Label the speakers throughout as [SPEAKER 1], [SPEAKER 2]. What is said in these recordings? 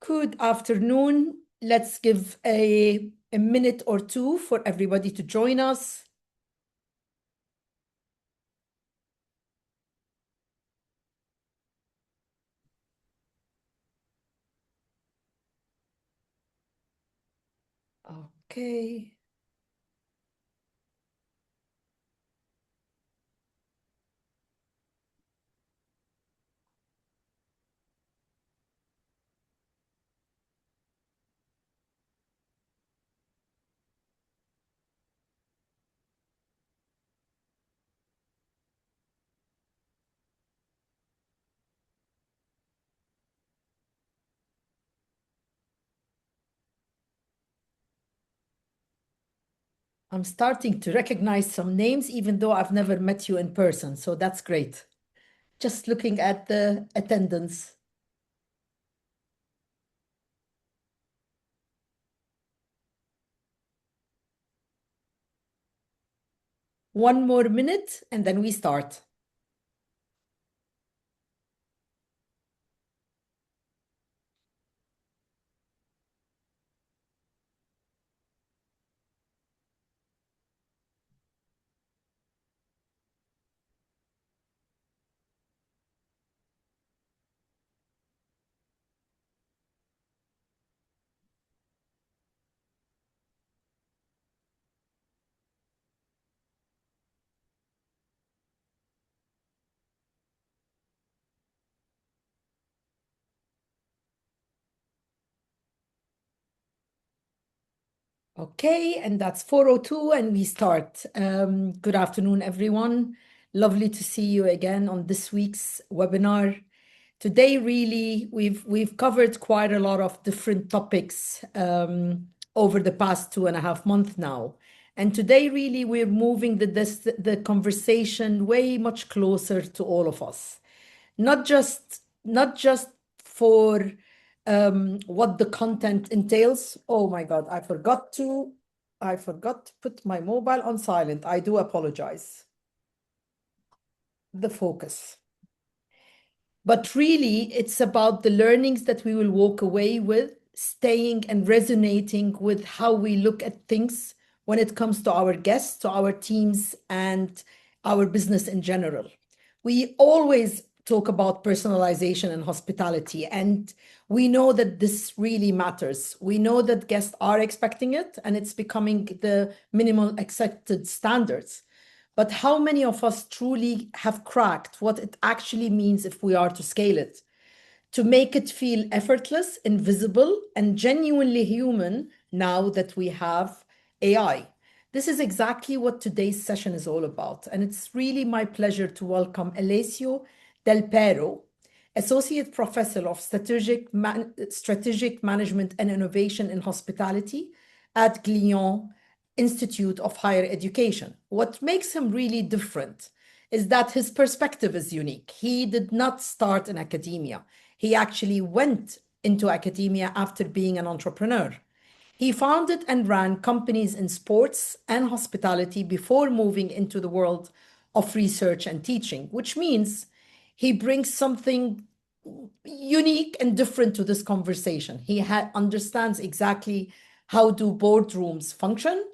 [SPEAKER 1] Good afternoon. Let's give a minute or two for everybody to join us. Okay. I'm starting to recognize some names, even though I've never met you in person. So that's great. Just looking at the attendance. One more minute and then we start. Okay, and that's 4:02 and we start. Good afternoon, everyone. Lovely to see you again on this week's webinar. Today, really, we've covered quite a lot of different topics over the past 2.5 months now. And today, really, we're moving the conversation way much closer to all of us. Not just for what the content entails. Oh my God, I forgot to put my mobile on silent. I do apologize. The focus. But really, it's about the learnings that we will walk away with, staying and resonating with how we look at things when it comes to our guests, to our teams, and our business in general. We always talk about personalization and hospitality, and we know that this really matters. We know that guests are expecting it, and it's becoming the minimal accepted standards. But how many of us truly have cracked what it actually means if we are to scale it, to make it feel effortless, invisible, and genuinely human now that we have AI? This is exactly what today's session is all about. And it's really my pleasure to welcome Alessio Del Pero, Associate Professor of Strategic Management and Innovation in Hospitality at Glion Institute of Higher Education. What makes him really different is that his perspective is unique. He did not start in academia. He actually went into academia after being an entrepreneur. He founded and ran companies in sports and hospitality before moving into the world of research and teaching, which means he brings something unique and different to this conversation. He understands exactly how do boardrooms function,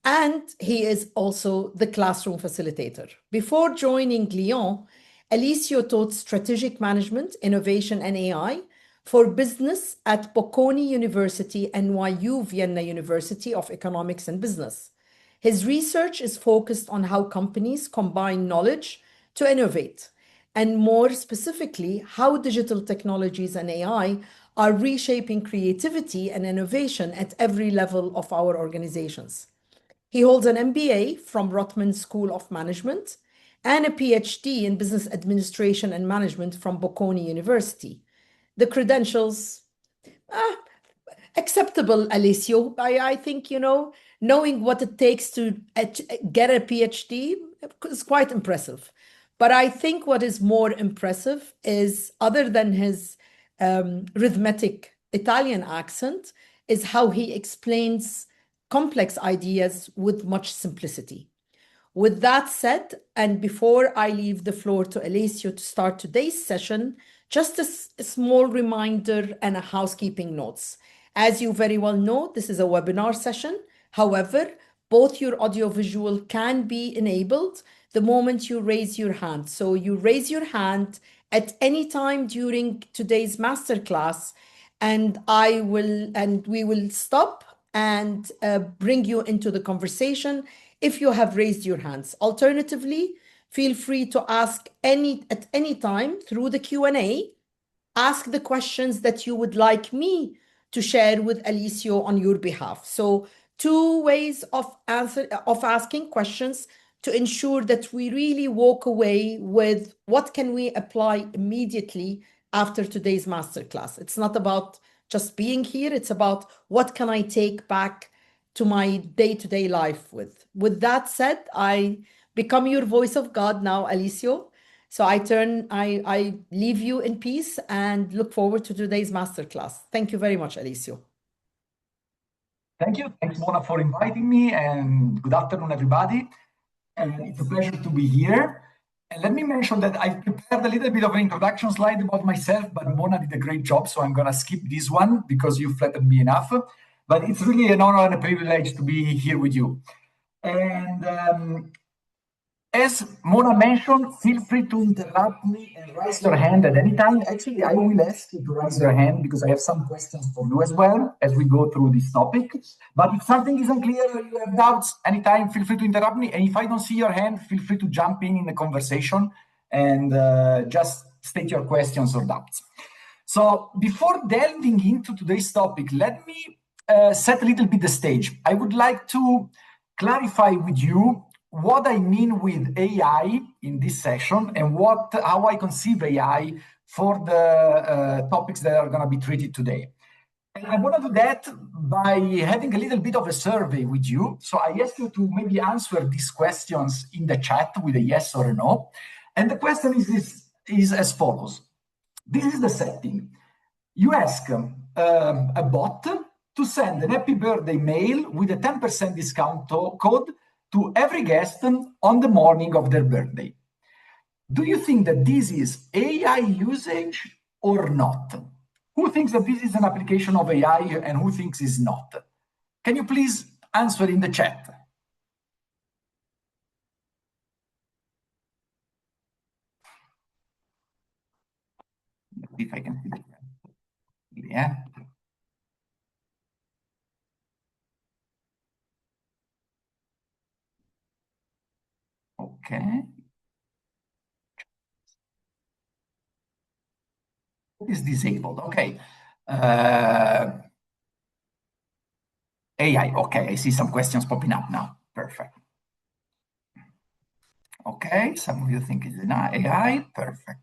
[SPEAKER 1] and he is also the classroom facilitator. Before joining Lyon, Alicio taught strategic management, innovation, and AI for business at Bocconi University, NYU Vienna University of Economics and Business. His research is focused on how companies combine knowledge to innovate, and more specifically, how digital technologies and AI are reshaping creativity and innovation at every level of our organizations. He holds an MBA from Rotman School of Management and a PhD in Business Administration and Management from Bocconi University. The credentials, ah, acceptable, Alessio. I think, knowing what it takes to get a PhD is quite impressive. But I think what is more impressive is, other than his rhythmic Italian accent, is how he explains complex ideas with much simplicity. With that said, and before I leave the floor to Alessio to start today's session, Just a small reminder and a housekeeping notes. As you very well know, this is a webinar session. However, both your audiovisual can be enabled the moment you raise your hand. So you raise your hand at any time during today's masterclass, and we will stop and bring you into the conversation if you have raised your hands. Alternatively, feel free to ask at any time through the Q&A. Ask the questions that you would like me to share with Alicio on your behalf. So two ways of asking questions to ensure that we really walk away with what can we apply immediately after today's masterclass. It's not about just being here, it's about what can I take back to my day-to-day life with. With that said, I become your voice of God now, Alicio. So I leave you in peace and look forward to today's masterclass. Thank you very much, Alicio.
[SPEAKER 2] Thank you. Thanks, Mona, for inviting me, and good afternoon, everybody. And it's a pleasure to be here. And let me mention that I've prepared a little bit of an introduction slide about myself, but Mona did a great job, so I'm going to skip this one because you flattered me enough. But it's really an honor and a privilege to be here with you. And as Mona mentioned, feel free to interrupt me and raise your hand at any time. Actually, I will ask you to raise your hand because I have some questions for you as well as we go through this topic. But if something isn't clear or you have doubts, anytime, feel free to interrupt me. And if I don't see your hand, feel free to jump in the conversation and just state your questions or doubts. So before delving into today's topic, let me set a little bit the stage. I would like to clarify with you what I mean with AI in this session and how I conceive AI for the topics that are going to be treated today. And I want to do that by having a little bit of a survey with you. So I ask you to maybe answer these questions in the chat with a yes or a no. And the question is as follows. This is the setting. You ask a bot to send an happy birthday mail with a 10% discount code to every guest on the morning of their birthday. Do you think that this is AI usage or not? Who thinks that this is an application of AI and who thinks it's not? Can you please answer in the chat? Let's see if I can see the chat. Yeah. Okay. It is disabled. Okay. AI. Okay, I see some questions popping up now. Perfect. Okay, some of you think it's an AI. Perfect.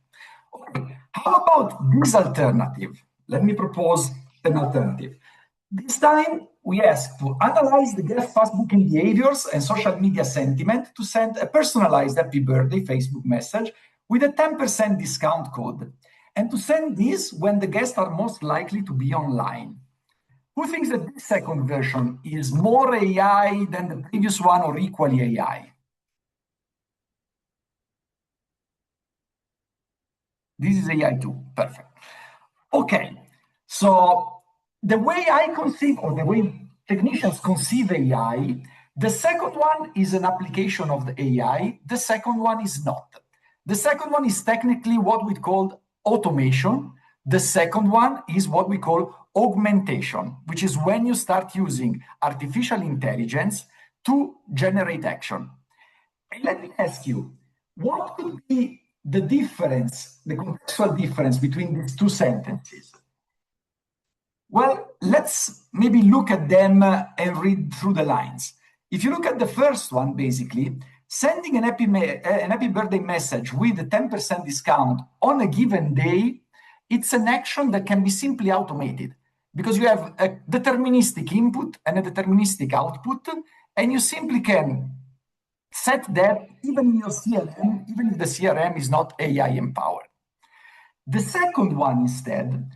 [SPEAKER 2] Okay. How about this alternative? Let me propose an alternative. This time, we ask to analyze the guest fast booking behaviors and social media sentiment to send a personalized happy birthday Facebook message with a 10% discount code, and to send this when the guests are most likely to be online. Who thinks that this second version is more AI than the previous one or equally AI? This is AI too. Perfect. Okay. So the way I conceive, or the way technicians conceive AI, the second one is an application of the AI. The second one is not. The second one is technically what we call automation. The second one is what we call augmentation, which is when you start using artificial intelligence to generate action. And let me ask you, what could be the difference, the contextual difference between these two sentences? Well, let's maybe look at them and read through the lines. If you look at the first one, basically, sending an happy birthday message with a 10% discount on a given day, it's an action that can be simply automated because you have a deterministic input and a deterministic output, and you simply can set that even in your CRM, even if the CRM is not AI empowered. The second one, instead,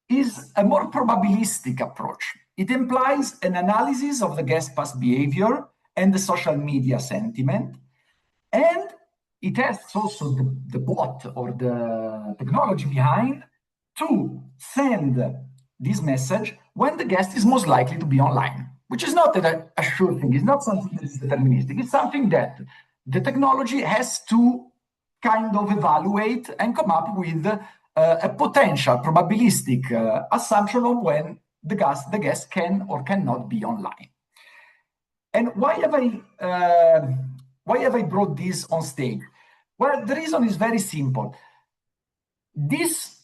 [SPEAKER 2] is a more probabilistic approach. It implies an analysis of the guest past behavior and the social media sentiment, and it has also the bot or the technology behind to send this message when the guest is most likely to be online, which is not a sure thing. It's not something that is deterministic. It's something that the technology has to kind of evaluate and come up with a potential probabilistic assumption on when the guest can or cannot be online. And why have I brought this on stage? Well, the reason is very simple. This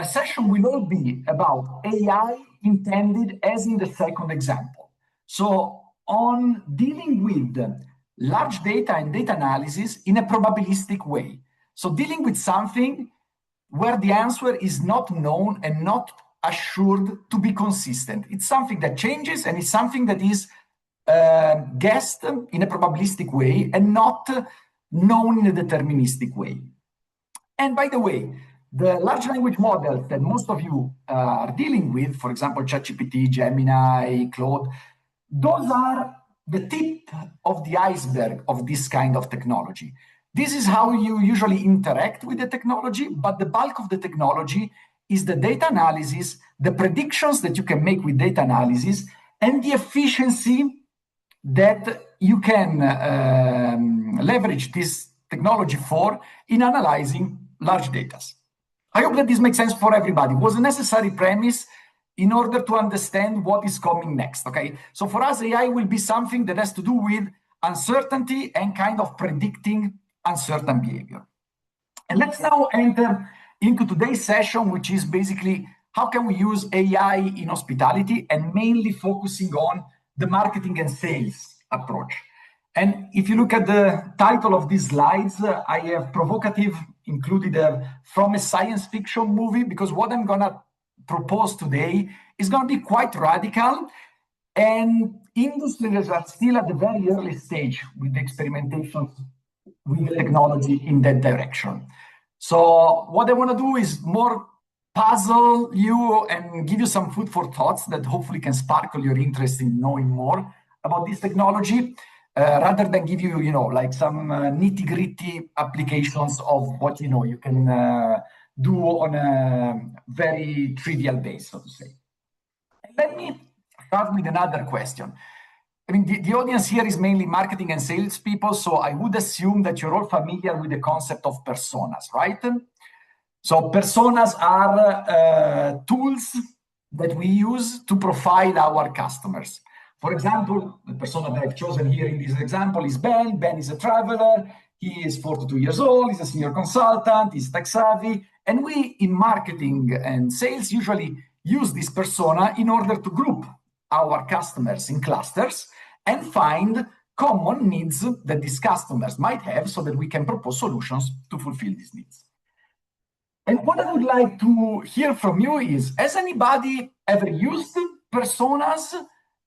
[SPEAKER 2] session will all be about AI intended as in the second example. So on dealing with large data and data analysis in a probabilistic way. So dealing with something where the answer is not known and not assured to be consistent. It's something that changes, and it's something that is guessed in a probabilistic way and not known in a deterministic way. And by the way, the large language models that most of you are dealing with, for example, ChatGPT, Gemini, Claude, those are the tip of the iceberg of this kind of technology. This is how you usually interact with the technology, but the bulk of the technology is the data analysis, the predictions that you can make with data analysis, and the efficiency that you can leverage this technology for in analyzing large data. I hope that this makes sense for everybody. It was a necessary premise in order to understand what is coming next, okay? So for us, AI will be something that has to do with uncertainty and kind of predicting uncertain behavior. And let's now enter into today's session, which is basically how can we use AI in hospitality, and mainly focusing on the marketing and sales approach. And if you look at the title of these slides, I have provocative included from a science fiction movie, because what I'm gonna propose today is gonna be quite radical, and industries are still at the very early stage with the experimentation with the technology in that direction. So what I wanna do is more puzzle you and give you some food for thoughts that hopefully can sparkle your interest in knowing more about this technology, rather than give you, like some nitty-gritty applications of what, you can do on a very trivial base, so to say. And let me start with another question. I mean, the audience here is mainly marketing and sales people, so I would assume that you're all familiar with the concept of personas, right? So personas are tools that we use to profile our customers. For example, the persona that I've chosen here in this example is Ben. Ben is a traveler. He is 42 years old. He's a senior consultant. He's tech savvy. And we, in marketing and sales, usually use this persona in order to group our customers in clusters and find common needs that these customers might have so that we can propose solutions to fulfill these needs. And what I would like to hear from you is, has anybody ever used personas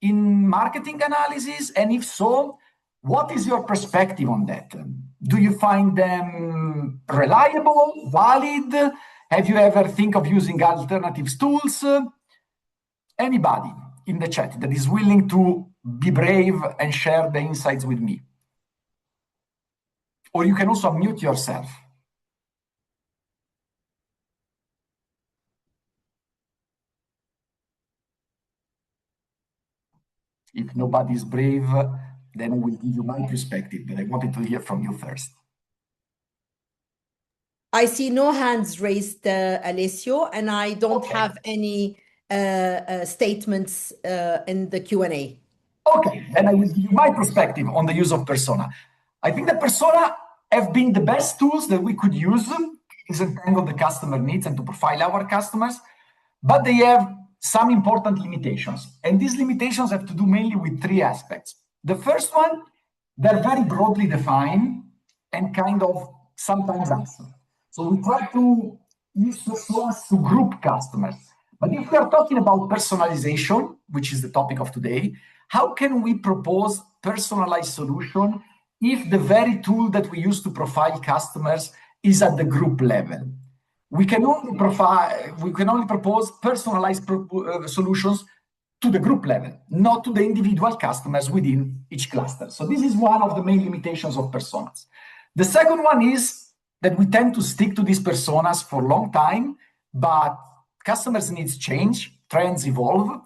[SPEAKER 2] in marketing analysis? And if so, what is your perspective on that? Do you find them reliable, valid? Have you ever think of using alternative tools? Anybody in the chat that is willing to be brave and share the insights with me? Or you can also unmute yourself. If nobody is brave, then I will give you my perspective, but I wanted to hear from you first.
[SPEAKER 1] I see no hands raised, Alessio, and I don't have any statements in the Q&A.
[SPEAKER 2] Okay, then I will give you my perspective on the use of persona. I think that persona have been the best tools that we could use to entangle the customer needs and to profile our customers, but they have some important limitations. And these limitations have to do mainly with three aspects. The first one, they're very broadly defined and kind of sometimes absent. So we try to use personas to group customers. But if we are talking about personalization, which is the topic of today, how can we propose personalized solution if the very tool that we use to profile customers is at the group level? We can only propose personalized solutions to the group level, not to the individual customers within each cluster. So this is one of the main limitations of personas. The second one is that we tend to stick to these personas for a long time, but customers' needs change, trends evolve,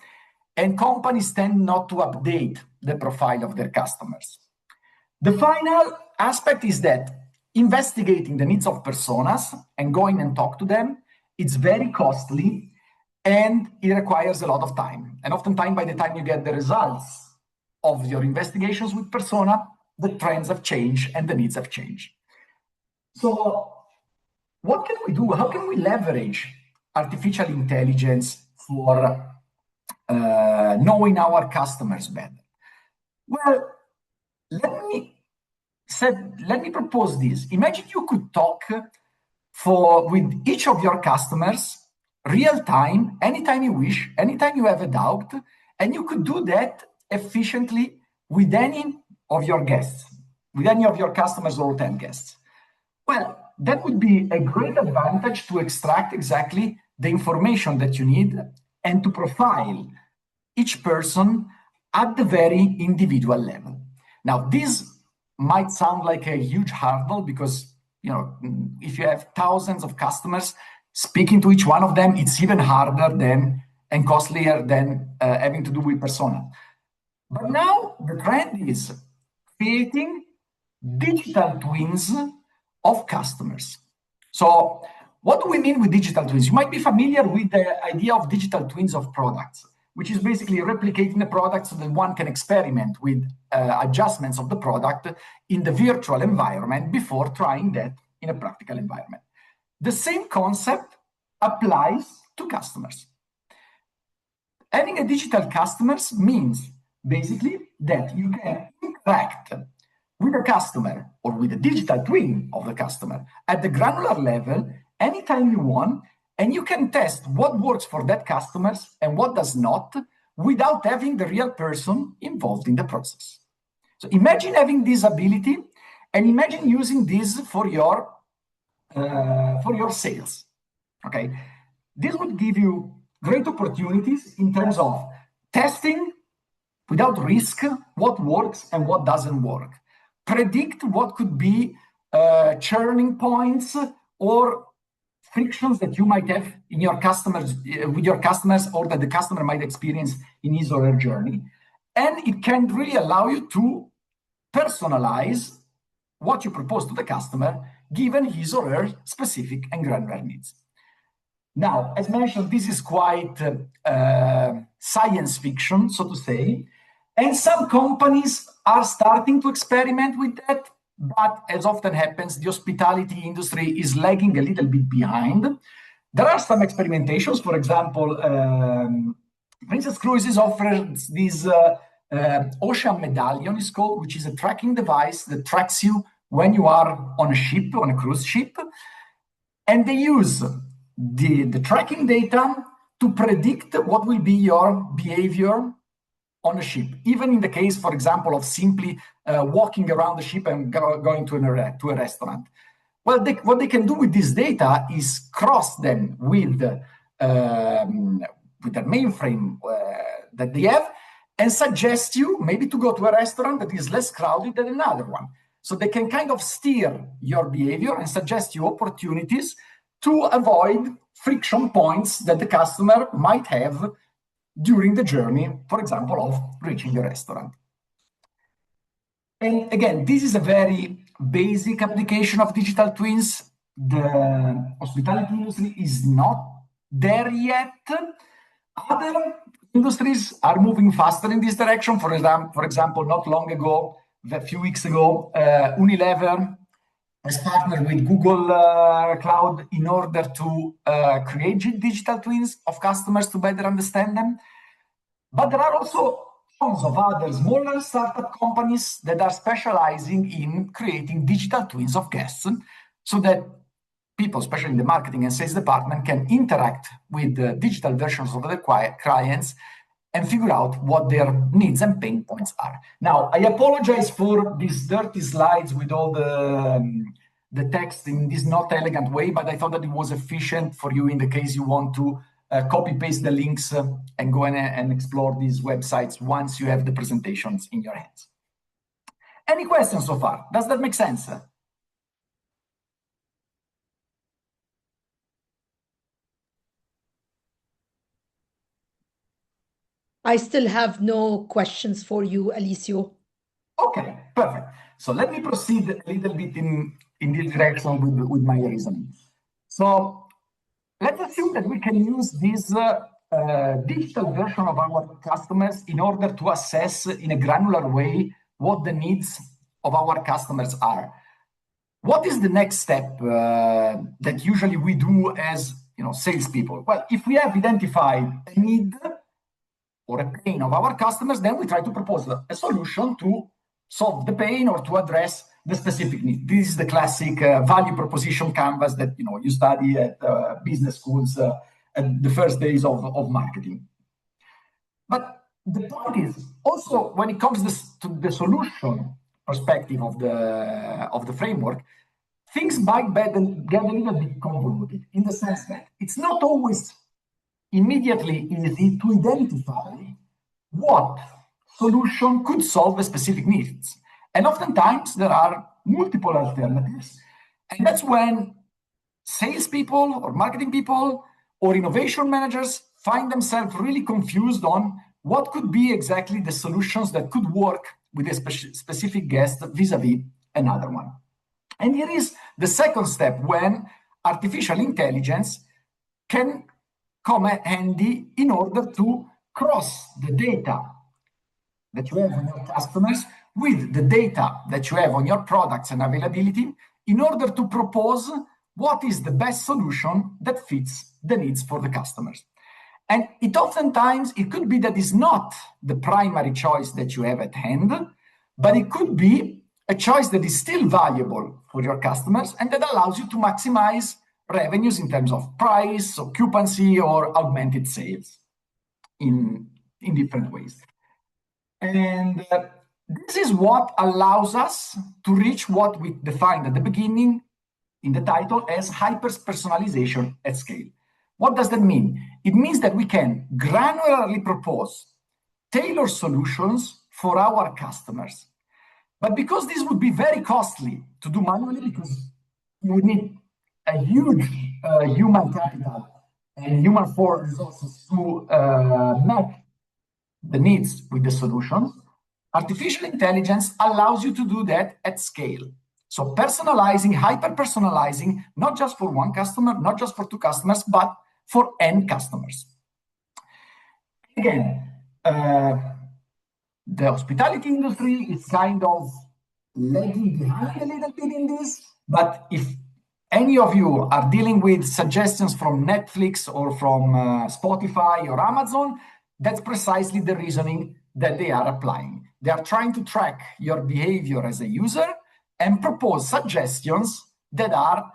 [SPEAKER 2] and companies tend not to update the profile of their customers. The final aspect is that investigating the needs of personas and going and talk to them, it's very costly and it requires a lot of time. And oftentimes, by the time you get the results of your investigations with persona, the trends have changed and the needs have changed. So what can we do? How can we leverage artificial intelligence for knowing our customers better? Well, let me propose this. Imagine you could talk with each of your customers real time, anytime you wish, anytime you have a doubt, and you could do that efficiently with any of your guests, with any of your customers or 10 guests. Well, that would be a great advantage to extract exactly the information that you need and to profile each person at the very individual level. Now, this might sound like a huge hurdle because, if you have thousands of customers, speaking to each one of them, it's even harder and costlier than having to do with persona. But now the trend is creating digital twins of customers. So what do we mean with digital twins? You might be familiar with the idea of digital twins of products, which is basically replicating the product so that one can experiment with adjustments of the product in the virtual environment before trying that in a practical environment. The same concept applies to customers. Having a digital customers means basically that you can interact with a customer or with a digital twin of the customer at the granular level anytime you want, and you can test what works for that customers and what does not without having the real person involved in the process. So imagine having this ability and imagine using this for your sales. Okay, this would give you great opportunities in terms of testing without risk what works and what doesn't work. Predict what could be churning points or frictions that you might have in your customers with your customers, or that the customer might experience in his or her journey. And it can really allow you to personalize what you propose to the customer given his or her specific and granular needs. Now, as mentioned, this is quite science fiction, so to say, and some companies are starting to experiment with that, but as often happens, the hospitality industry is lagging a little bit behind. There are some experimentations. For example, Princess Cruises offers this Ocean Medallion, is called, which is a tracking device that tracks you when you are on a ship, on a cruise ship, and they use the tracking data to predict what will be your behavior on a ship, even in the case, for example, of simply walking around the ship and going to a restaurant. Well, what they can do with this data is cross them with the mainframe that they have and suggest you maybe to go to a restaurant that is less crowded than another one. So they can kind of steer your behavior and suggest you opportunities to avoid friction points that the customer might have during the journey, for example, of reaching the restaurant. And again, this is a very basic application of digital twins. The hospitality industry is not there yet. Other industries are moving faster in this direction. For example, not long ago, a few weeks ago, Unilever has partnered with Google Cloud in order to create digital twins of customers to better understand them. But there are also tons of other smaller startup companies that are specializing in creating digital twins of guests so that people, especially in the marketing and sales department, can interact with the digital versions of their clients and figure out what their needs and pain points are. Now, I apologize for these dirty slides with all the text in this not elegant way, but I thought that it was efficient for you in the case you want to copy-paste the links and go in and explore these websites once you have the presentations in your hands. Any questions so far? Does that make sense?
[SPEAKER 1] I still have no questions for you, Alicio.
[SPEAKER 2] Okay, perfect. So let me proceed a little bit in this direction with my reasoning. So let's assume that we can use this digital version of our customers in order to assess in a granular way what the needs of our customers are. What is the next step that usually we do as salespeople? Well, if we have identified a need or a pain of our customers, then we try to propose a solution to solve the pain or to address the specific need. This is the classic value proposition canvas that you study at business schools at the first days of marketing. But the point is also when it comes to the solution perspective of the framework, things might get a little bit convoluted in the sense that it's not always immediately easy to identify what solution could solve a specific needs. And oftentimes there are multiple alternatives. And that's when salespeople or marketing people or innovation managers find themselves really confused on what could be exactly the solutions that could work with a specific guest vis-a-vis another one. And here is the second step when artificial intelligence can come handy in order to cross the data that you have on your customers with the data that you have on your products and availability in order to propose what is the best solution that fits the needs for the customers. And oftentimes it could be that it's not the primary choice that you have at hand, but it could be a choice that is still valuable for your customers and that allows you to maximize revenues in terms of price, occupancy, or augmented sales in different ways. And this is what allows us to reach what we defined at the beginning in the title as hyper-personalisation at scale. What does that mean? It means that we can granularly propose tailored solutions for our customers. But because this would be very costly to do manually, because you would need a huge human capital and human force resources to match the needs with the solutions, artificial intelligence allows you to do that at scale. So personalizing, hyper-personalizing, not just for one customer, not just for two customers, but for end customers. Again, the hospitality industry is kind of lagging behind a little bit in this, but if any of you are dealing with suggestions from Netflix or from Spotify or Amazon, that's precisely the reasoning that they are applying. They are trying to track your behavior as a user and propose suggestions that are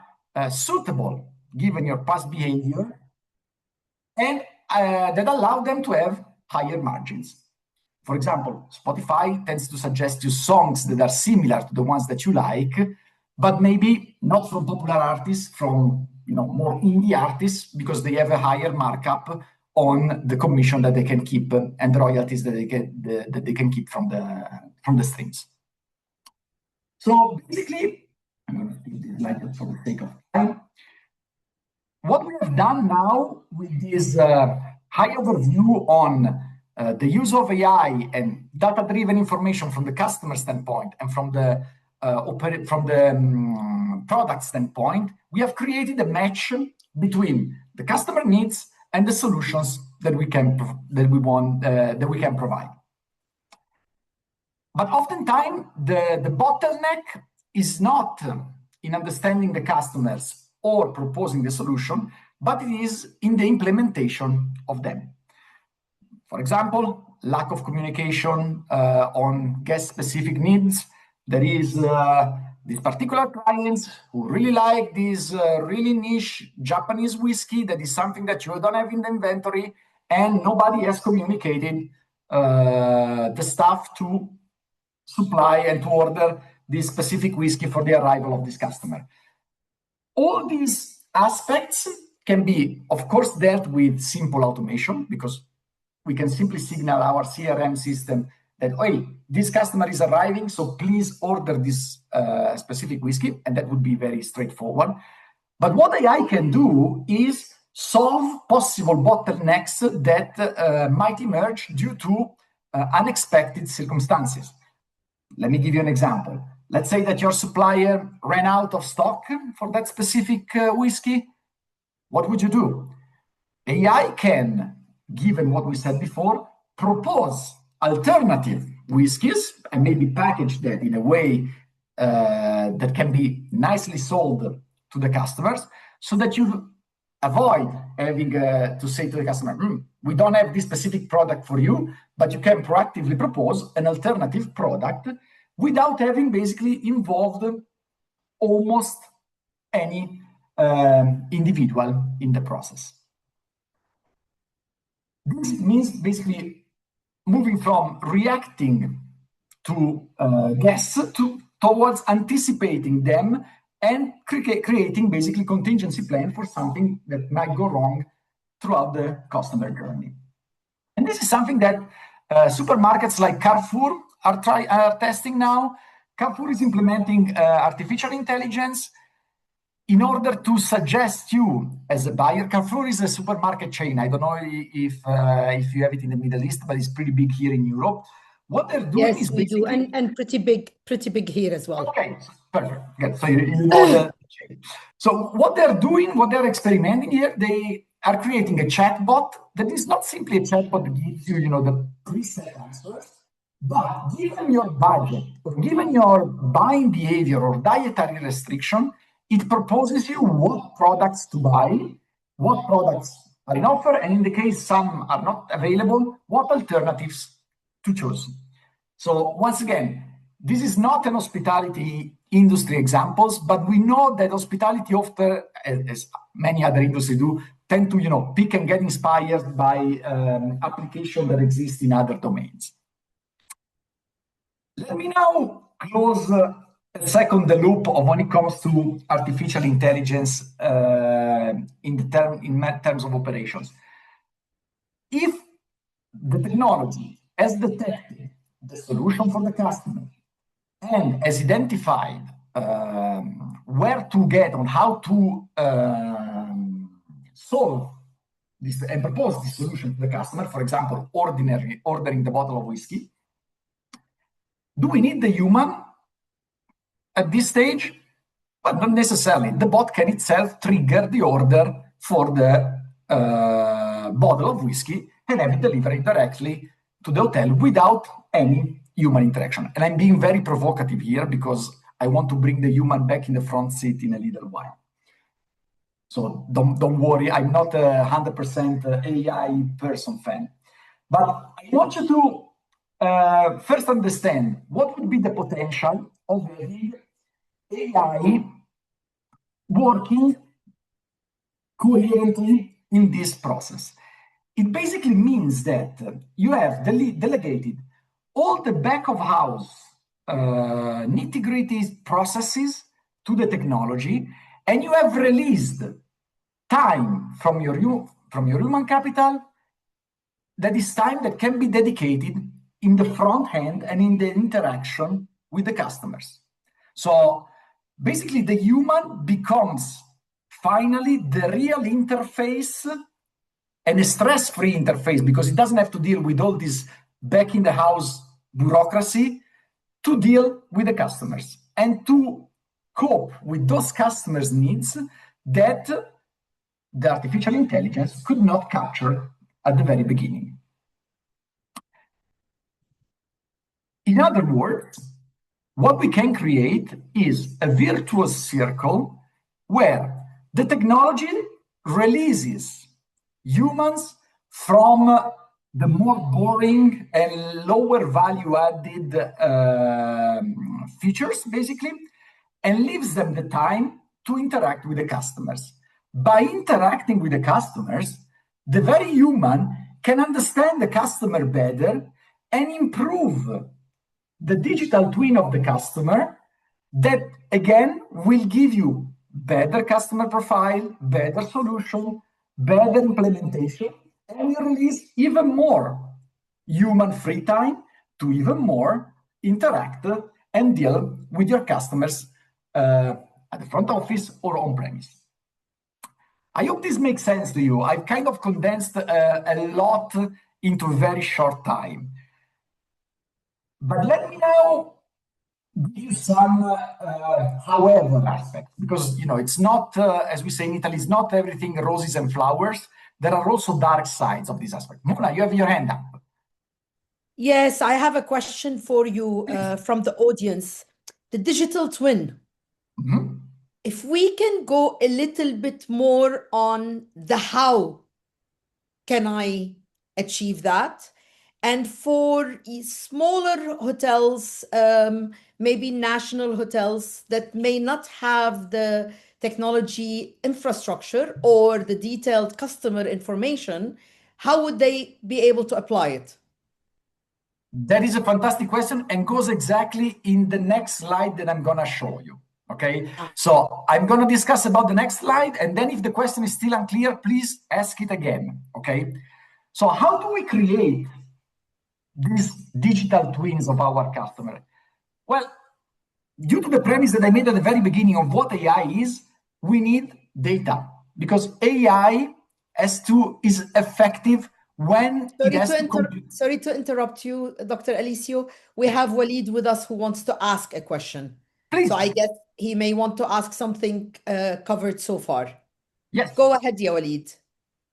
[SPEAKER 2] suitable given your past behavior and that allow them to have higher margins. For example, Spotify tends to suggest you songs that are similar to the ones that you like, but maybe not from popular artists, from more indie artists, because they have a higher markup on the commission that they can keep and the royalties that they can keep from the streams. So basically, I'm going to keep this slide for the sake of time. What we have done now with this high overview on the use of AI and data-driven information from the customer standpoint and from the product standpoint, we have created a match between the customer needs and the solutions that we can provide. But oftentimes the bottleneck is not in understanding the customers or proposing the solution, but it is in the implementation of them. For example, lack of communication on guest-specific needs. There is these particular clients who really like this really niche Japanese whiskey that is something that you don't have in the inventory, and nobody has communicated the staff to supply and to order this specific whiskey for the arrival of this customer. All these aspects can be, of course, dealt with simple automation, because we can simply signal our CRM system that, hey, this customer is arriving, so please order this specific whiskey, and that would be very straightforward. But what AI can do is solve possible bottlenecks that might emerge due to unexpected circumstances. Let me give you an example. Let's say that your supplier ran out of stock for that specific whiskey. What would you do? AI can, given what we said before, propose alternative whiskies and maybe package that in a way that can be nicely sold to the customers, so that you avoid having to say to the customer, we don't have this specific product for you, but you can proactively propose an alternative product without having basically involved almost any individual in the process. This means basically moving from reacting to guests towards anticipating them and creating basically contingency plan for something that might go wrong throughout the customer journey. And this is something that supermarkets like Carrefour are testing now. Carrefour is implementing artificial intelligence in order to suggest you as a buyer. Carrefour is a supermarket chain. I don't know if you have it in the Middle East, but it's pretty big here in Europe. What they're doing is
[SPEAKER 1] we do, and pretty big here as well.
[SPEAKER 2] Okay, perfect. Good. So you know the chain. So what they're doing, what they're experimenting here, they are creating a chatbot that is not simply a chatbot that gives you, the preset answers, but given your budget or given your buying behavior or dietary restriction, it proposes you what products to buy, what products are in offer, and in the case some are not available, what alternatives to choose. So once again, this is not an hospitality industry examples, but we know that hospitality often, as many other industries do, tend to pick and get inspired by applications that exist in other domains. Let me now close a second the loop of when it comes to artificial intelligence in terms of operations. If the technology has detected the solution for the customer and has identified where to get on how to solve this and propose this solution to the customer, for example, ordering the bottle of whiskey, do we need the human at this stage? But not necessarily. The bot can itself trigger the order for the bottle of whiskey and have it delivered directly to the hotel without any human interaction. And I'm being very provocative here because I want to bring the human back in the front seat in a little while. So don't worry, I'm not a 100% AI person fan. But I want you to first understand what would be the potential of having AI working coherently in this process. It basically means that you have delegated all the back of house nitty-gritty processes to the technology, and you have released time from your human capital that is time that can be dedicated in the front end and in the interaction with the customers. So basically the human becomes finally the real interface and a stress-free interface, because it doesn't have to deal with all this back in the house bureaucracy to deal with the customers and to cope with those customers' needs that the artificial intelligence could not capture at the very beginning. In other words, what we can create is a virtuous circle where the technology releases humans from the more boring and lower value added features, basically, and leaves them the time to interact with the customers. By interacting with the customers, the very human can understand the customer better and improve the digital twin of the customer that, again, will give you better customer profile, better solution, better implementation, and will release even more human free time to even more interact and deal with your customers at the front office or on premise. I hope this makes sense to you. I've kind of condensed a lot into a very short time. But let me now give you some however aspects, because it's not, as we say in Italy, it's not everything roses and flowers. There are also dark sides of this aspect. Mona, you have your hand up.
[SPEAKER 1] Yes, I have a question for you from the audience. The digital twin.
[SPEAKER 2] Mhm.
[SPEAKER 1] If we can go a little bit more on the how can I achieve that? And for smaller hotels, maybe national hotels that may not have the technology infrastructure or the detailed customer information, how would they be able to apply it?
[SPEAKER 2] That is a fantastic question and goes exactly in the next slide that I'm going to show you. Okay,
[SPEAKER 1] Ah,
[SPEAKER 2] so I'm going to discuss about the next slide, and then if the question is still unclear, please ask it again. Okay, so how do we create these digital twins of our customer? Well, due to the premise that I made at the very beginning of what AI is, we need data, because AI is effective when it has to compute.
[SPEAKER 1] Sorry to interrupt you, Dr. Alicio. We have Walid with us who wants to ask a question. So
[SPEAKER 2] Please,
[SPEAKER 1] I guess he may want to ask something covered so far.
[SPEAKER 2] yes.
[SPEAKER 1] Go ahead, ya Walid.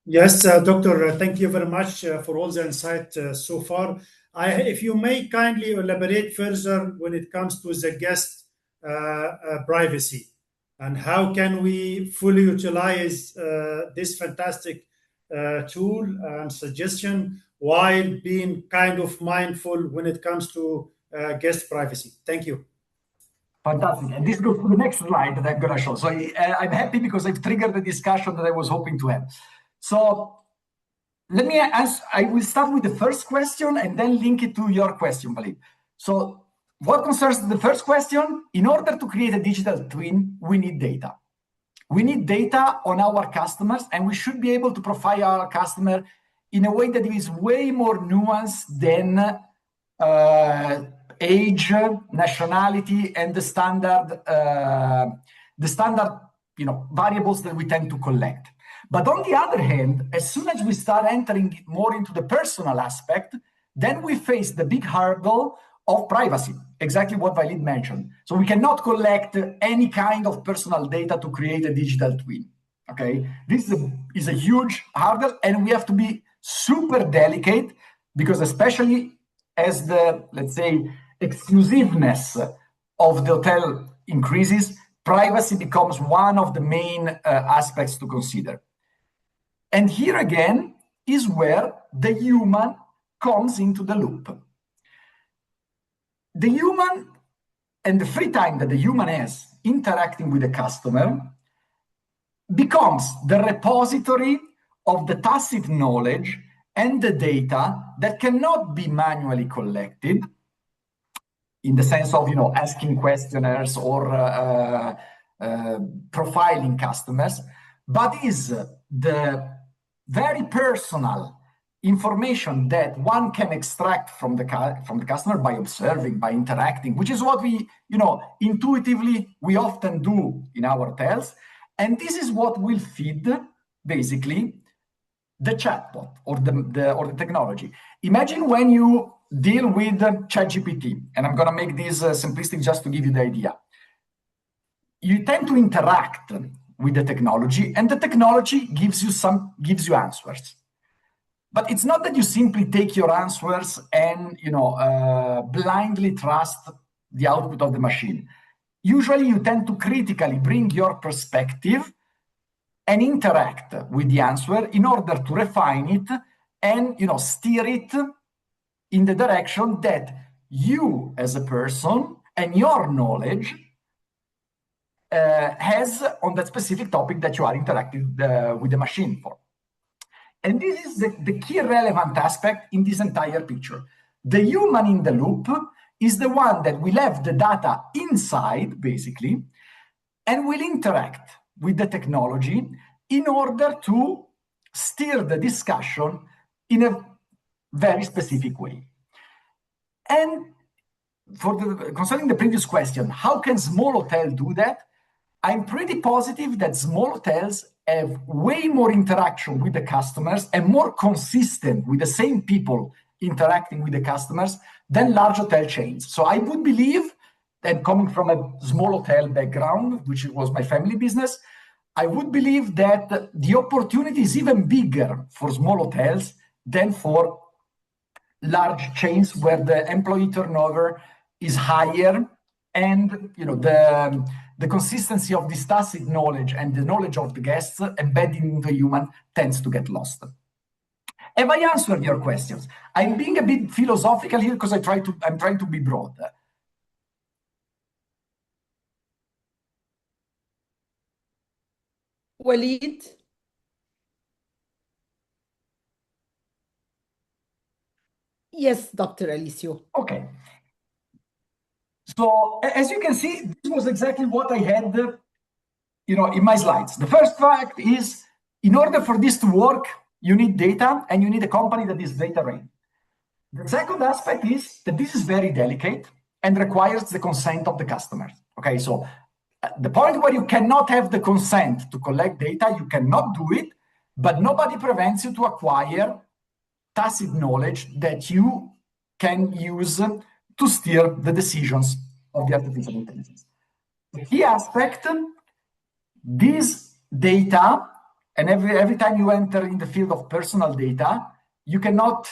[SPEAKER 3] Yes, Doctor, thank you very much for all the insight so far. If you may kindly elaborate further when it comes to the guest privacy and how can we fully utilize this fantastic tool and suggestion while being kind of mindful when it comes to guest privacy. Thank you.
[SPEAKER 2] Fantastic. And this goes to the next slide that I'm going to show. So I'm happy because I've triggered the discussion that I was hoping to have. So let me ask, I will start with the first question and then link it to your question, Valid. So what concerns the first question, in order to create a digital twin, we need data. We need data on our customers, and we should be able to profile our customer in a way that is way more nuanced than age, nationality, and the standard variables that we tend to collect. But on the other hand, as soon as we start entering more into the personal aspect, then we face the big hurdle of privacy, exactly what Vailid mentioned. So we cannot collect any kind of personal data to create a digital twin. Okay, this is a huge hurdle, and we have to be super delicate, because especially as the, let's say, exclusiveness of the hotel increases, privacy becomes one of the main aspects to consider. And here again is where the human comes into the loop. The human and the free time that the human has interacting with the customer becomes the repository of the tacit knowledge and the data that cannot be manually collected, in the sense of asking questionnaires or profiling customers, but is the very personal information that one can extract from the customer by observing, by interacting, which is what we intuitively we often do in our hotels, and this is what will feed basically the chatbot or the technology. Imagine when you deal with ChatGPT, and I'm going to make this simplistic just to give you the idea. You tend to interact with the technology, and the technology gives you answers. But it's not that you simply take your answers and blindly trust the output of the machine. Usually, you tend to critically bring your perspective and interact with the answer in order to refine it and steer it in the direction that you as a person and your knowledge has on that specific topic that you are interacting with the machine for. And this is the key relevant aspect in this entire picture. The human in the loop is the one that will have the data inside, basically, and will interact with the technology in order to steer the discussion in a very specific way. And concerning the previous question, how can small hotel do that? I'm pretty positive that small hotels have way more interaction with the customers and more consistent with the same people interacting with the customers than large hotel chains. So I would believe that, coming from a small hotel background, which was my family business, I would believe that the opportunity is even bigger for small hotels than for large chains, where the employee turnover is higher, and the consistency of this tacit knowledge and the knowledge of the guests embedded in the human tends to get lost. Have I answered your questions? I'm being a bit philosophical here because I'm trying to be broad.
[SPEAKER 1] Walid? Yes, Dr. Alicio.
[SPEAKER 2] Okay. So as you can see, this was exactly what I had in my slides. The first fact is, in order for this to work, you need data, and you need a company that is data ready. The second aspect is that this is very delicate and requires the consent of the customers. Okay, so the point where you cannot have the consent to collect data, you cannot do it, but nobody prevents you to acquire tacit knowledge that you can use to steer the decisions of the artificial intelligence. The key aspect, this data, and every time you enter in the field of personal data, you cannot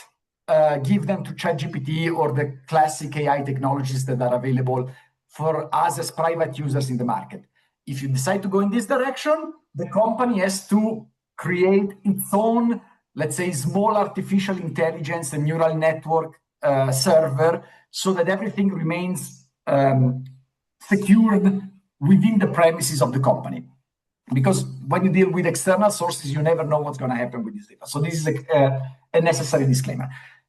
[SPEAKER 2] give them to ChatGPT or the classic AI technologies that are available for us as private users in the market. If you decide to go in this direction, the company has to create its own, let's say, small artificial intelligence and neural network server, so that everything remains secured within the premises of the company. Because when you deal with external sources, you never know what's going to happen with this data. So this is a necessary disclaimer.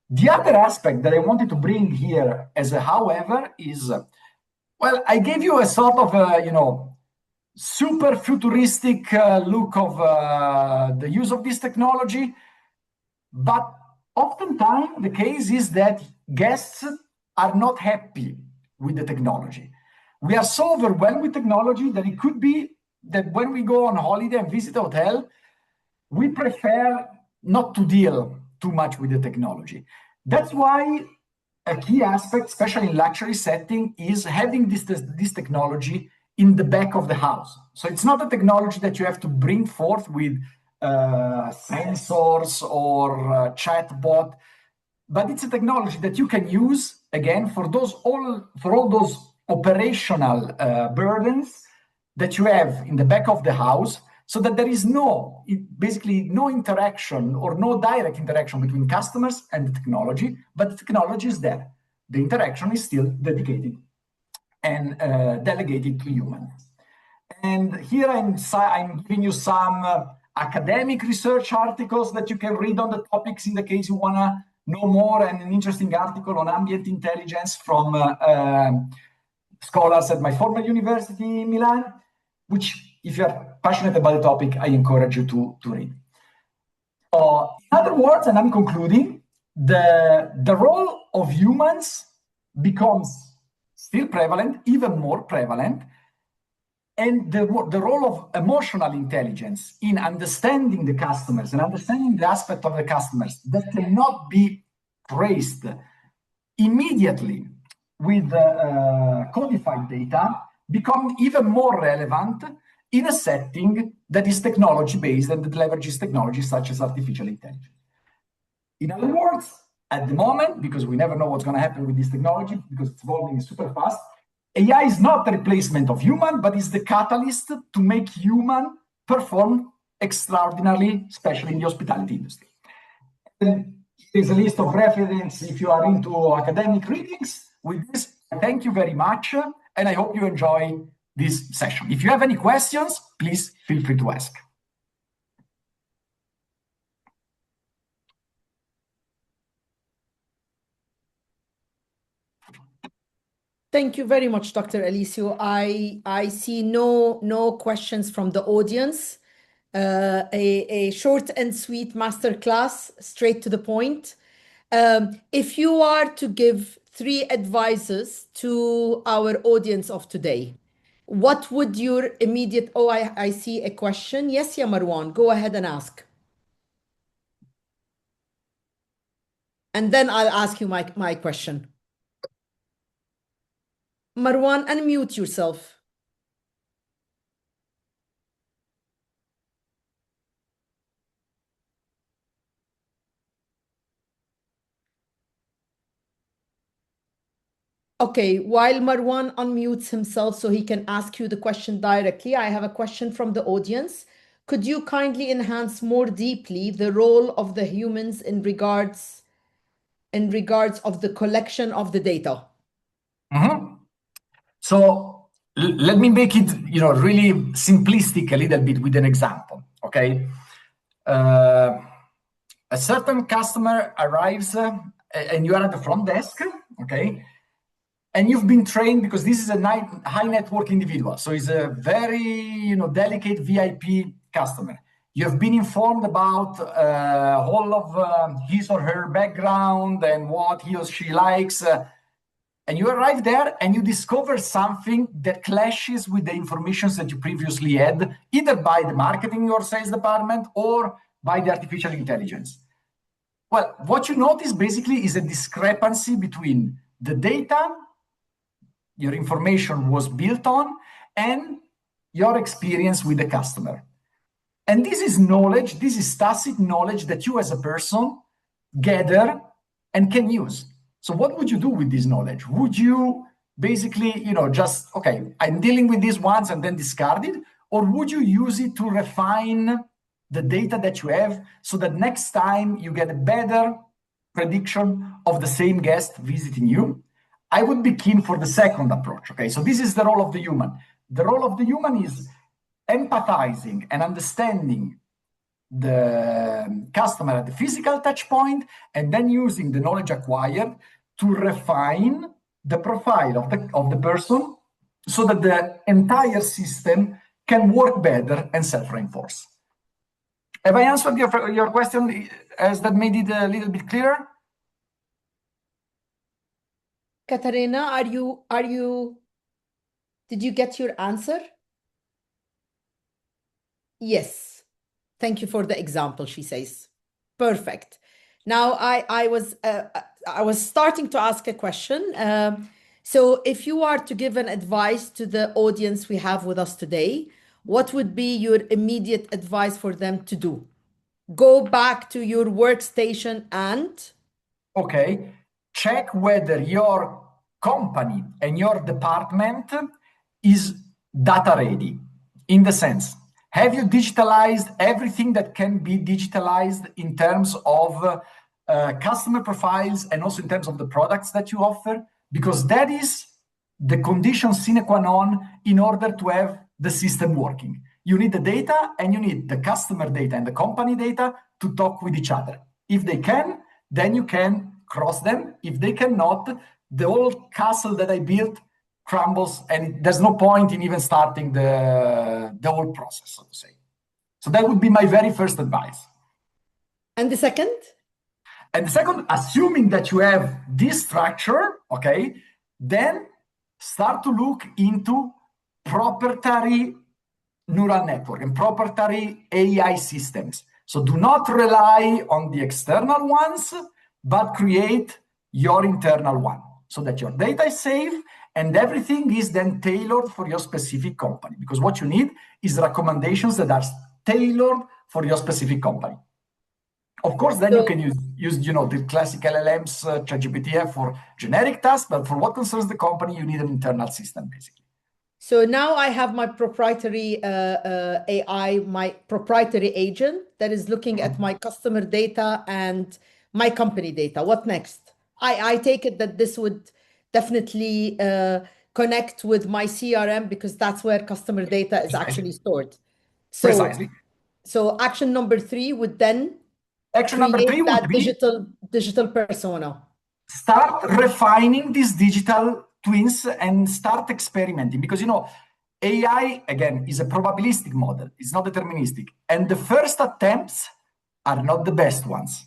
[SPEAKER 2] The other aspect that I wanted to bring here as a however is, well, I gave you a sort of, super futuristic look of the use of this technology. But oftentimes the case is that guests are not happy with the technology. We are so overwhelmed with technology that it could be that when we go on holiday and visit a hotel, we prefer not to deal too much with the technology. That's why a key aspect, especially in luxury setting, is having this technology in the back of the house. So it's not a technology that you have to bring forth with sensors or chatbot, but it's a technology that you can use again for all those operational burdens that you have in the back of the house, so that there is basically no interaction or no direct interaction between customers and the technology, but the technology is there. The interaction is still dedicated and delegated to humans. And here I'm giving you some academic research articles that you can read on the topics in the case you want to know more, and an interesting article on ambient intelligence from scholars at my former university in Milan, which, if you're passionate about the topic, I encourage you to read. In other words, and I'm concluding, the role of humans becomes still prevalent, even more prevalent, and the role of emotional intelligence in understanding the customers and understanding the aspect of the customers that cannot be traced immediately with codified data become even more relevant in a setting that is technology-based and that leverages technologies such as artificial intelligence. In other words, at the moment, because we never know what's going to happen with this technology, because it's evolving super fast, AI is not the replacement of human, but is the catalyst to make human perform extraordinarily, especially in the hospitality industry. Here's a list of references if you are into academic readings. With this, thank you very much, and I hope you enjoy this session. If you have any questions, please feel free to ask.
[SPEAKER 1] Thank you very much, Dr. Alicio. I see no questions from the audience. A short and sweet masterclass, straight to the point. If you are to give 3 advices to our audience of today, What would your immediate, oh, I see a question. Yes, yeah, Marwan, go ahead and ask. And then I'll ask you my question. Marwan, unmute yourself. Okay, while Marwan unmutes himself so he can ask you the question directly, I have a question from the audience. Could you kindly enhance more deeply the role of the humans in regards of the collection of the data?
[SPEAKER 2] So let me make it, really simplistic a little bit with an example. Okay, a certain customer arrives and you are at the front desk. Okay, and you've been trained because this is a high net worth individual, so he's a very delicate VIP customer. You have been informed about all of his or her background and what he or she likes. And you arrive there and you discover something that clashes with the information that you previously had, either by the marketing or sales department or by the artificial intelligence. Well, what you notice basically is a discrepancy between the data your information was built on and your experience with the customer. And this is knowledge, this is tacit knowledge that you as a person gather and can use. So what would you do with this knowledge? Would you basically, just, okay, I'm dealing with this once and then discard it? Or would you use it to refine the data that you have so that next time you get a better prediction of the same guest visiting you? I would be keen for the second approach, okay? So this is the role of the human. The role of the human is empathizing and understanding the customer at the physical touch point, and then using the knowledge acquired to refine the profile of the person so that the entire system can work better and self-reinforce. Have I answered your question? Has that made it a little bit clearer?
[SPEAKER 1] Katarina, did you get your answer? Yes. Thank you for the example, she says. Perfect. Now I was starting to ask a question. So if you are to give an advice to the audience we have with us today, what would be your immediate advice for them to do? Go back to your workstation and...
[SPEAKER 2] Okay, check whether your company and your department is data ready. In the sense, have you digitalized everything that can be digitalized in terms of customer profiles and also in terms of the products that you offer? Because that is the condition sine qua non in order to have the system working. You need the data and you need the customer data and the company data to talk with each other. If they can, then you can cross them. If they cannot, the whole castle that I built crumbles and there's no point in even starting the whole process, so to say. So that would be my very first advice.
[SPEAKER 1] And the second?
[SPEAKER 2] And the second, assuming that you have this structure, okay, then start to look into proprietary neural network and proprietary AI systems. So do not rely on the external ones, but create your internal one so that your data is safe and everything is then tailored for your specific company. Because what you need is recommendations that are tailored for your specific company. Of course, then you can use the classic LLMs, ChatGPT for generic tasks, but for what concerns the company, you need an internal system, basically.
[SPEAKER 1] So now I have my proprietary AI, my proprietary agent that is looking at my customer data and my company data. What next? I take it that this would definitely connect with my CRM because that's where customer data is actually stored. So,
[SPEAKER 2] Precisely.
[SPEAKER 1] So action number 3 would then
[SPEAKER 2] Action number 3 would
[SPEAKER 1] that
[SPEAKER 2] be
[SPEAKER 1] digital persona.
[SPEAKER 2] Start refining these digital twins and start experimenting because AI again is a probabilistic model. It's not deterministic, and the first attempts are not the best ones.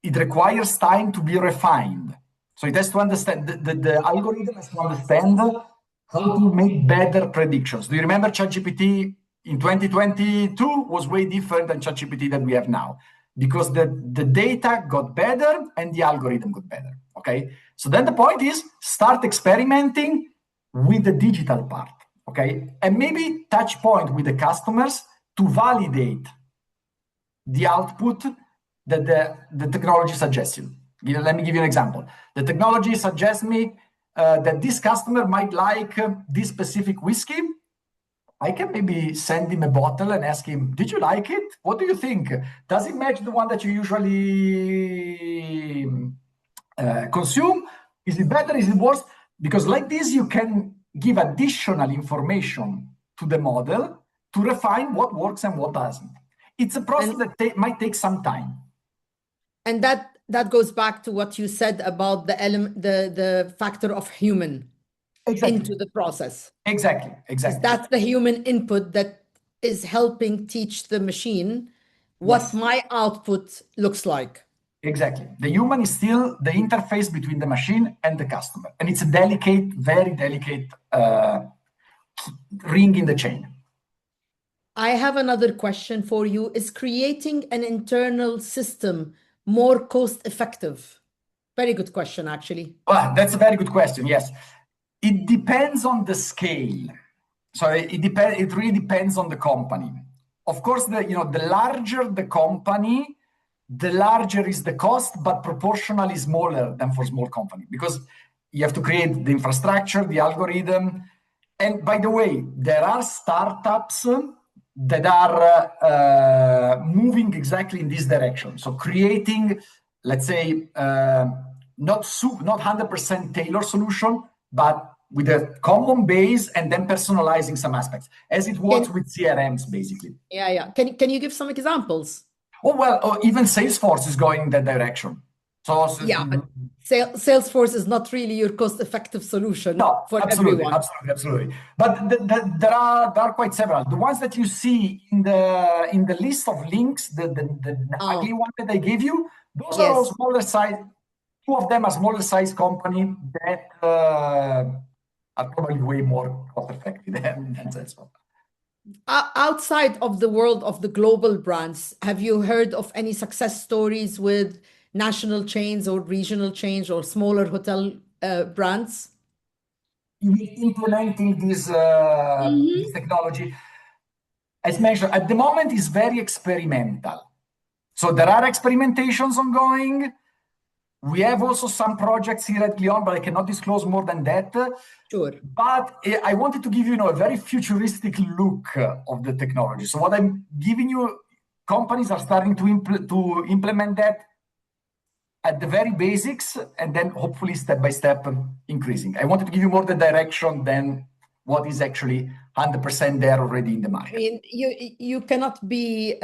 [SPEAKER 2] It requires time to be refined. So it has to understand the algorithm has to understand how to make better predictions. Do you remember ChatGPT in 2022 was way different than ChatGPT that we have now, because the data got better and the algorithm got better, okay? So then the point is start experimenting with the digital part, okay? And maybe touch point with the customers to validate the output that the technology suggests you. Let me give you an example. The technology suggests me that this customer might like this specific whiskey. I can maybe send him a bottle and ask him, did you like it? What do you think? Does it match the one that you usually consume? Is it better? Is it worse? Because like this, you can give additional information to the model to refine what works and what doesn't. It's a process that might take some time.
[SPEAKER 1] And that goes back to what you said about the factor of human into the process.
[SPEAKER 2] Exactly.
[SPEAKER 1] That's the human input that is helping teach the machine what my output looks like.
[SPEAKER 2] Exactly. The human is still the interface between the machine and the customer. And it's a delicate, very delicate ring in the chain.
[SPEAKER 1] I have another question for you. Is creating an internal system more cost effective? Very good question, actually.
[SPEAKER 2] Well, that's a very good question. Yes. It depends on the scale. So it really depends on the company. Of course, the larger the company, the larger is the cost, but proportionally smaller than for small company, because you have to create the infrastructure, the algorithm. And by the way, there are startups that are moving exactly in this direction. So creating, let's say, not 100% tailored solution, but with a common base and then personalizing some aspects, as it works with CRMs, basically.
[SPEAKER 1] Yeah. Can you give some examples?
[SPEAKER 2] Oh, well, even Salesforce is going in that direction.
[SPEAKER 1] Yeah, but Salesforce is not really your cost-effective solution for everyone.
[SPEAKER 2] Absolutely. But there are quite several. The ones that you see in the list of links, the ugly one that I gave you, those are all smaller size. Two of them are smaller size company that are probably way more cost-effective than Salesforce.
[SPEAKER 1] Outside of the world of the global brands, have you heard of any success stories with national chains or regional chains or smaller hotel brands?
[SPEAKER 2] Implementing this technology, as mentioned, at the moment is very experimental. So there are experimentations ongoing. We have also some projects here at Lyon, but I cannot disclose more than that.
[SPEAKER 1] Sure.
[SPEAKER 2] But I wanted to give you, a very futuristic look of the technology. So what I'm giving you, companies are starting to implement that at the very basics, and then hopefully step by step increasing. I wanted to give you more the direction than what is actually 100% there already in the market.
[SPEAKER 1] I mean, you cannot be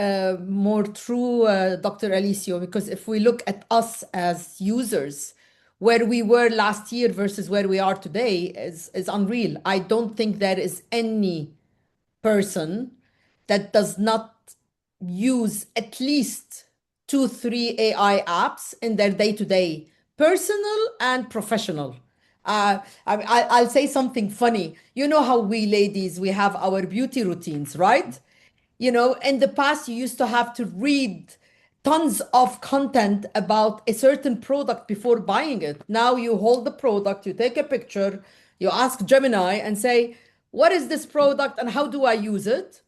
[SPEAKER 1] more true, Dr. Alessio, because if we look at us as users, where we were last year versus where we are today is unreal. I don't think there is any person that does not use at least 2-3 AI apps in their day-to-day, personal and professional. I'll say something funny. You know how we ladies, we have our beauty routines, right? In the past, you used to have to read tons of content about a certain product before buying it. Now you hold the product, you take a picture, you ask Gemini and say, what is this product and how do I use it?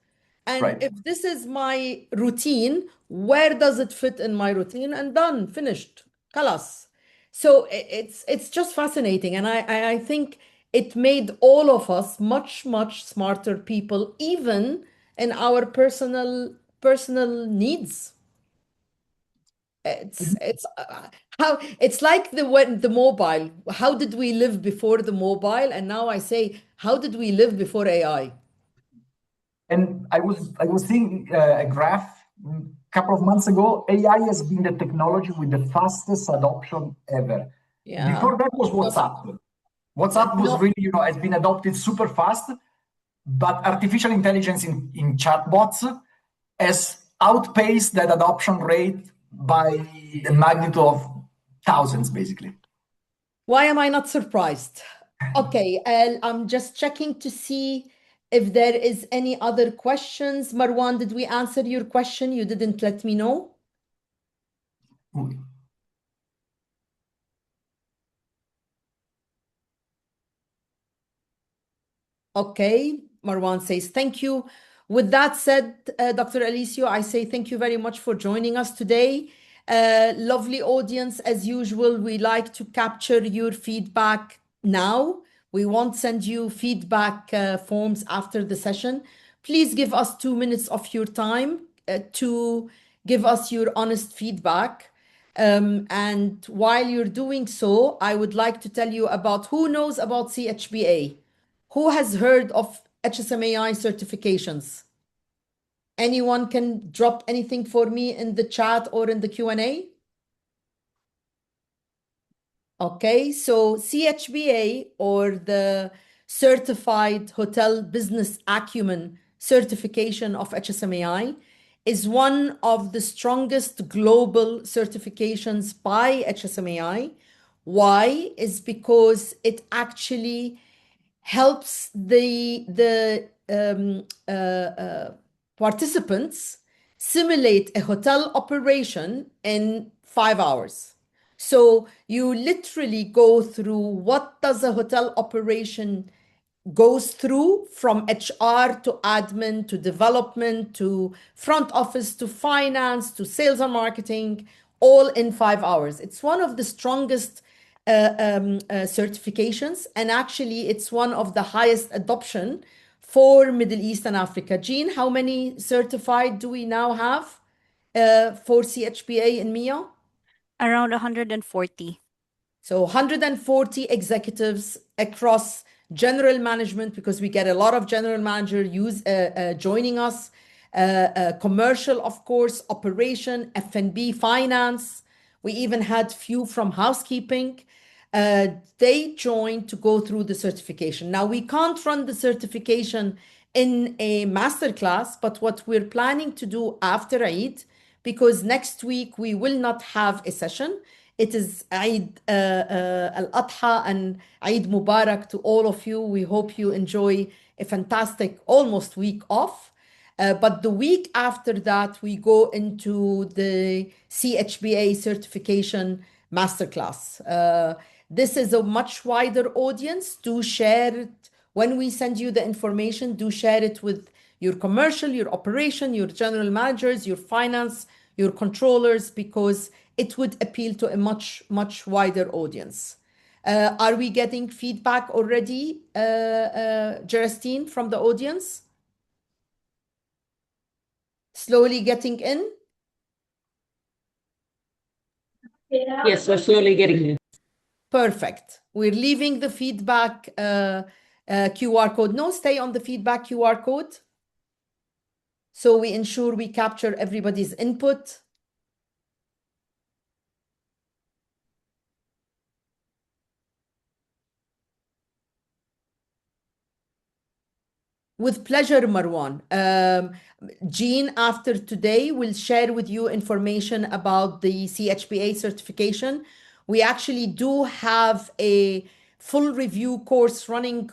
[SPEAKER 1] And if this is my routine, where does it fit in my routine? And done, finished, kalas. So it's just fascinating. And I think it made all of us much, much smarter people, even in our personal needs. It's like the mobile. How did we live before the mobile? And now I say, how did we live before AI?
[SPEAKER 2] And I was seeing a graph a couple of months ago. AI has been the technology with the fastest adoption ever.
[SPEAKER 1] Yeah.
[SPEAKER 2] Before that was WhatsApp. WhatsApp was really, has been adopted super fast, but artificial intelligence in chatbots has outpaced that adoption rate by the magnitude of thousands, basically.
[SPEAKER 1] Why am I not surprised? Okay, I'm just checking to see if there is any other questions. Marwan, did we answer your question? You didn't let me know. Okay, Marwan says thank you. With that said, Dr. Alicio, I say thank you very much for joining us today. Lovely audience, as usual, we like to capture your feedback now. We won't send you feedback forms after the session. Please give us 2 minutes of your time to give us your honest feedback. And while you're doing so, I would like to tell you about who knows about CHBA. Who has heard of HSMAI certifications? Anyone can drop anything for me in the chat or in the Q&A? Okay, so CHBA, or the Certified Hotel Business Acumen certification of HSMAI, is one of the strongest global certifications by HSMAI. Why? Is because it actually helps the participants simulate a hotel operation in 5 hours. So you literally go through what does a hotel operation goes through, from HR to admin to development to front office to finance to sales and marketing, all in 5 hours. It's one of the strongest certifications, and actually it's one of the highest adoption for Middle East and Africa. Jean, how many certified do we now have for CHPA in MIA?
[SPEAKER 4] Around 140.
[SPEAKER 1] So 140 executives across general management, because we get a lot of general manager joining us, commercial, of course, operation, F&B, finance. We even had few from housekeeping. They joined to go through the certification. Now, we can't run the certification in a masterclass, but what we're planning to do after Eid, because next week we will not have a session. It is Eid al-Adha and Eid Mubarak to all of you. We hope you enjoy a fantastic almost week off. But the week after that, we go into the CHBA certification masterclass. This is a much wider audience. Do share it. When we send you the information, do share it with your commercial, your operation, your general managers, your finance, your controllers, because it would appeal to a much, much wider audience. Are we getting feedback already, Gerastine, from the audience? Slowly getting in?
[SPEAKER 5] Yes, we're slowly getting it.
[SPEAKER 1] Perfect. We're leaving the feedback QR code. No, stay on the feedback QR code. So we ensure we capture everybody's input. With pleasure, Marwan. Jean, after today, will share with you information about the CHPA certification. We actually do have a full review course running.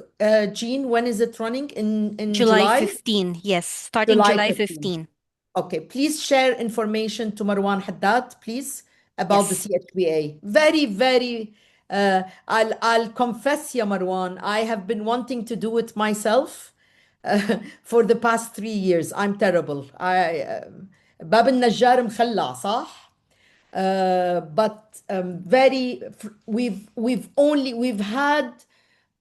[SPEAKER 1] Jean, when is it running? In
[SPEAKER 4] July 15. Yes, starting July 15.
[SPEAKER 1] Okay, please share information to Marwan Haddad, please, about the
[SPEAKER 4] Yes.
[SPEAKER 1] CHBA. Very, very, I'll confess, ya Marwan, I have been wanting to do it myself for the past 3 years. I'm terrible. باب النجار مخلع صح؟ But we've had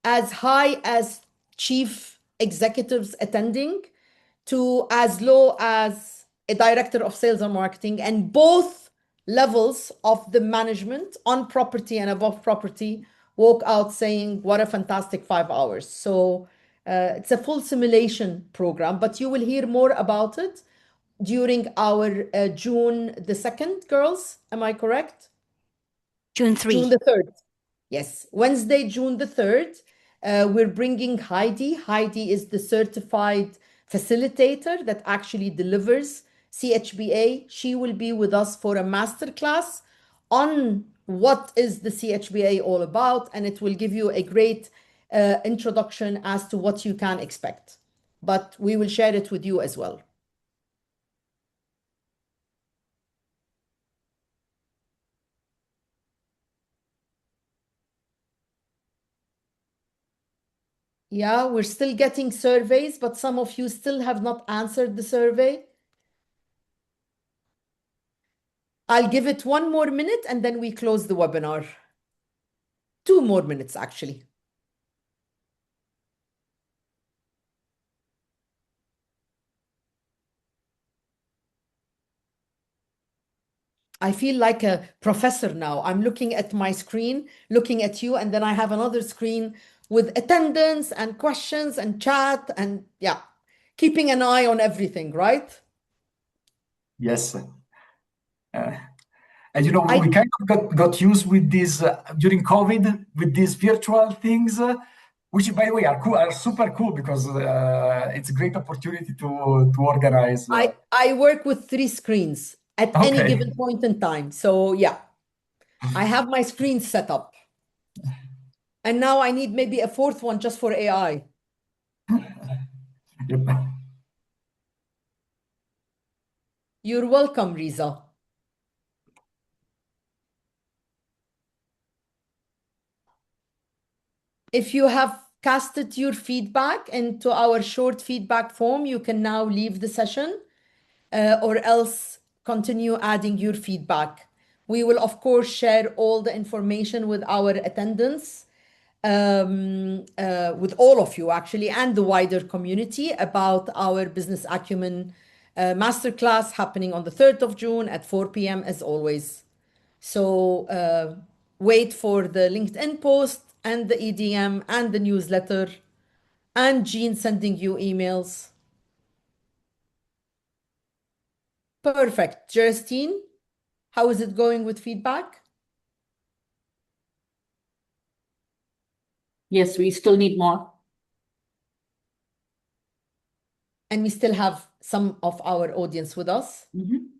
[SPEAKER 1] as high as chief executives attending to as low as a director of sales and marketing, and both levels of the management on property and above property walk out saying, what a fantastic 5 hours. So it's a full simulation program, but you will hear more about it during our June the 2nd, girls. Am I correct?
[SPEAKER 4] June 3.
[SPEAKER 1] June the 3rd. Yes, Wednesday, June the 3rd. We're bringing Heidi. Heidi is the certified facilitator that actually delivers CHBA. She will be with us for a masterclass on what is the CHBA all about, and it will give you a great introduction as to what you can expect. But we will share it with you as well. Yeah, we're still getting surveys, but some of you still have not answered the survey. I'll give it 1 more minute and then we close the webinar. 2 more minutes, actually. I feel like a professor now. I'm looking at my screen, looking at you, and then I have another screen with attendance and questions and chat and yeah, keeping an eye on everything, right?
[SPEAKER 2] Yes. And you know, we kind of got used with this during COVID, with these virtual things, which, by the way, are super cool because it's a great opportunity to organize.
[SPEAKER 1] I work with 3 screens at any
[SPEAKER 2] Okay.
[SPEAKER 1] given point in time. So yeah, I have my screens set up. And now I need maybe a 4th one just for AI.
[SPEAKER 2] Yep.
[SPEAKER 1] You're welcome, Riza. If you have casted your feedback into our short feedback form, you can now leave the session or else continue adding your feedback. We will, of course, share all the information with our attendants, with all of you actually, and the wider community about our business acumen masterclass happening on the 3rd of June at 4 p.m. as always. So wait for the LinkedIn post and the EDM and the newsletter and Jean sending you emails. Perfect. Justine, how is it going with feedback?
[SPEAKER 5] Yes, we still need more.
[SPEAKER 1] And we still have some of our audience with us.
[SPEAKER 5] Mhm.